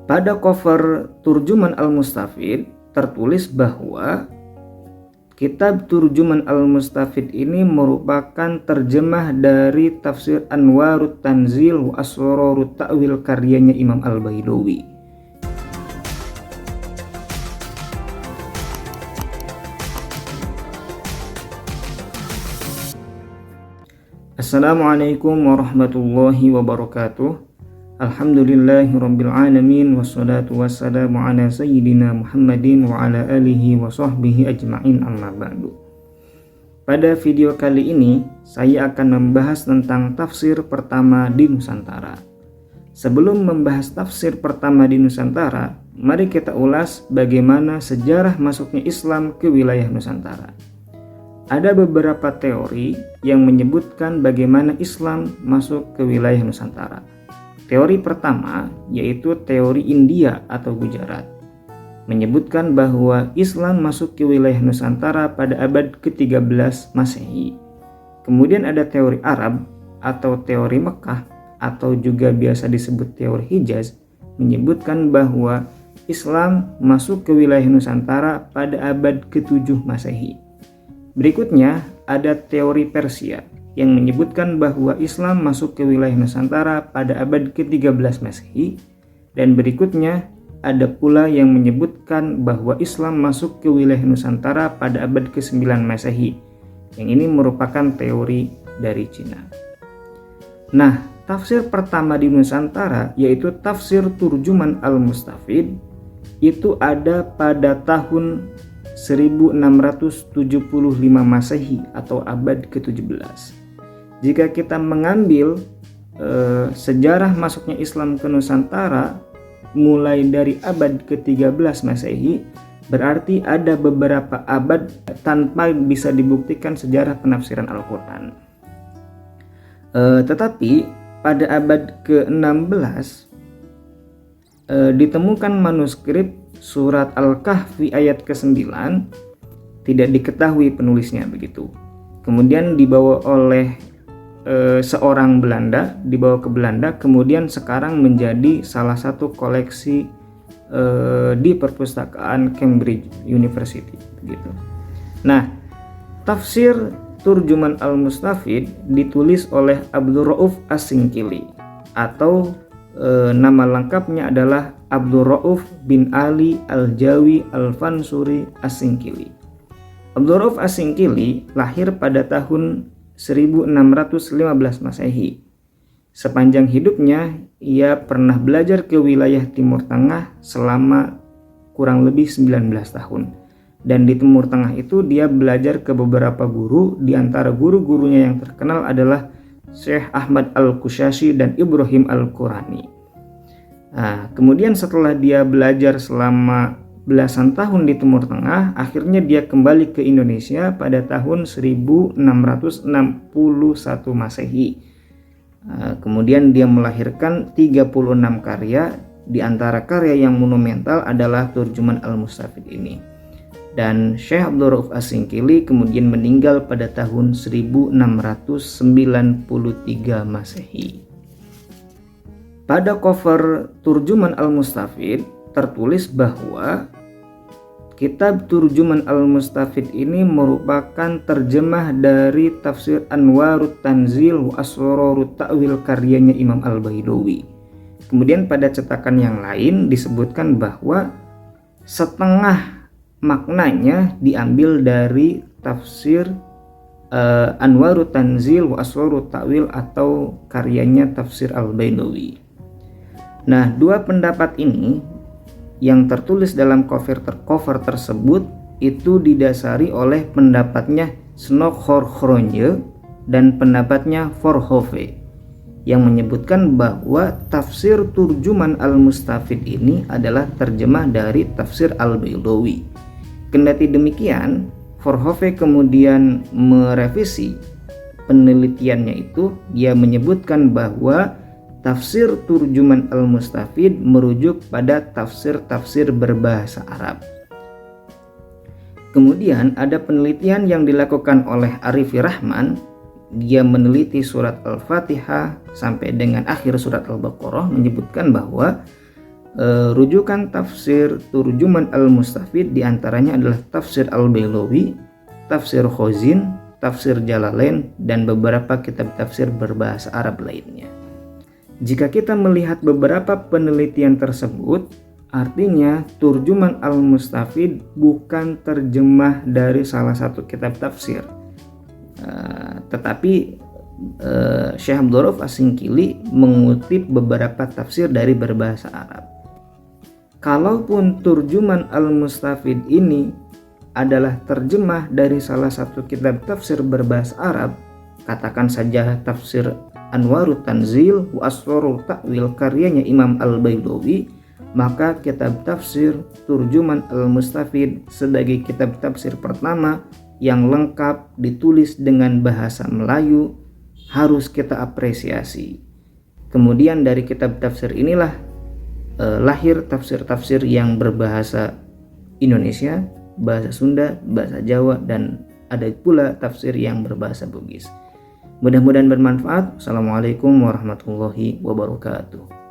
Pada cover Turjuman Al-Mustafid tertulis bahwa kitab Turjuman Al-Mustafid ini merupakan terjemah dari tafsir Anwarut Tanzil wa Asrarut Ta'wil karyanya Imam Al-Baidawi. Assalamualaikum warahmatullahi wabarakatuh. Alhamdulillahirabbil alamin wassalatu wassalamu ala sayyidina Muhammadin wa ala alihi wa sahbihi ajma'in, amma ba'du. Pada video kali ini saya akan membahas tentang tafsir pertama di Nusantara. Sebelum membahas tafsir pertama di Nusantara, mari kita ulas bagaimana sejarah masuknya Islam ke wilayah Nusantara. Ada beberapa teori yang menyebutkan bagaimana Islam masuk ke wilayah Nusantara. Teori pertama yaitu teori India atau Gujarat, menyebutkan bahwa Islam masuk ke wilayah Nusantara pada abad ke-13 Masehi. Kemudian ada teori Arab atau teori Mekah atau juga biasa disebut teori Hijaz, menyebutkan bahwa Islam masuk ke wilayah Nusantara pada abad ke-7 Masehi. Berikutnya ada teori Persia yang menyebutkan bahwa Islam masuk ke wilayah Nusantara pada abad ke-13 Masehi, dan berikutnya ada pula yang menyebutkan bahwa Islam masuk ke wilayah Nusantara pada abad ke-9 Masehi. Yang ini merupakan teori dari Cina. Nah, tafsir pertama di Nusantara yaitu tafsir Turjuman Al-Mustafid itu ada pada tahun 1675 Masehi atau abad ke-17. Jika kita mengambil sejarah masuknya Islam ke Nusantara mulai dari abad ke-13 Masehi, berarti ada beberapa abad tanpa bisa dibuktikan sejarah penafsiran Al-Quran. Tetapi pada abad ke-16 ditemukan manuskrip surat Al-Kahfi ayat ke-9, tidak diketahui penulisnya begitu. Kemudian dibawa oleh seorang Belanda, dibawa ke Belanda, kemudian sekarang menjadi salah satu koleksi di perpustakaan Cambridge University begitu. Nah, tafsir Turjuman Al-Mustafid ditulis oleh Abdul Rauf As-Singkili atau nama lengkapnya adalah Abdul Rauf bin Ali Al-Jawi Al-Fansuri As-Singkili. Abdul Rauf As-Singkili lahir pada tahun 1615 Masehi. Sepanjang hidupnya ia pernah belajar ke wilayah Timur Tengah selama kurang lebih 19 tahun. Dan di Timur Tengah itu dia belajar ke beberapa guru, di antara guru-gurunya yang terkenal adalah Syekh Ahmad Al-Kushashi dan Ibrahim Al-Qurani. Nah, kemudian setelah dia belajar selama belasan tahun di Timur Tengah, akhirnya dia kembali ke Indonesia pada tahun 1661 Masehi. Kemudian dia melahirkan 36 karya, di antara karya yang monumental adalah Turjuman Al-Mustafid ini. Dan Syekh Abdul Rauf As-Singkili kemudian meninggal pada tahun 1693 Masehi. Pada cover Turjuman Al-Mustafid tertulis bahwa kitab Turjuman Al-Mustafid ini merupakan terjemah dari tafsir Anwarut Tanzil wa Asrarut Ta'wil karyanya Imam Al-Baidawi. Kemudian pada cetakan yang lain disebutkan bahwa setengah maknanya diambil dari tafsir Anwarut Tanzil wa Asrarut Ta'wil atau karyanya tafsir Al-Baidawi. Nah, dua pendapat ini yang tertulis dalam cover tersebut itu didasari oleh pendapatnya Snokhorkhronje dan pendapatnya Voorhoeve yang menyebutkan bahwa tafsir Turjuman Al-Mustafid ini adalah terjemah dari tafsir Al-Baidawi. Kendati demikian, Voorhoeve kemudian merevisi penelitiannya itu. Dia menyebutkan bahwa tafsir Turjuman Al-Mustafid merujuk pada tafsir-tafsir berbahasa Arab. Kemudian ada penelitian yang dilakukan oleh Arifi Rahman. Dia meneliti surat Al-Fatihah sampai dengan akhir surat Al-Baqarah, menyebutkan bahwa rujukan tafsir Turjuman al-Mustafid diantaranya adalah tafsir Al-Bailawi, tafsir Khazin, tafsir Jalalain, dan beberapa kitab tafsir berbahasa Arab lainnya. Jika kita melihat beberapa penelitian tersebut, artinya Turjuman al-Mustafid bukan terjemah dari salah satu kitab tafsir, tetapi Syekh Abdul Rauf As-Singkili mengutip beberapa tafsir dari berbahasa Arab. Kalaupun Turjuman al-Mustafid ini adalah terjemah dari salah satu kitab tafsir berbahasa Arab, katakan saja tafsir Anwarut Tanzil wa Asrarul Ta'wil karyanya Imam Al-Bailawi, maka kitab tafsir Turjuman al-Mustafid sebagai kitab tafsir pertama yang lengkap ditulis dengan bahasa Melayu harus kita apresiasi. Kemudian dari kitab tafsir inilah lahir tafsir-tafsir yang berbahasa Indonesia, bahasa Sunda, bahasa Jawa, dan ada pula tafsir yang berbahasa Bugis. Mudah-mudahan bermanfaat. Assalamualaikum warahmatullahi wabarakatuh.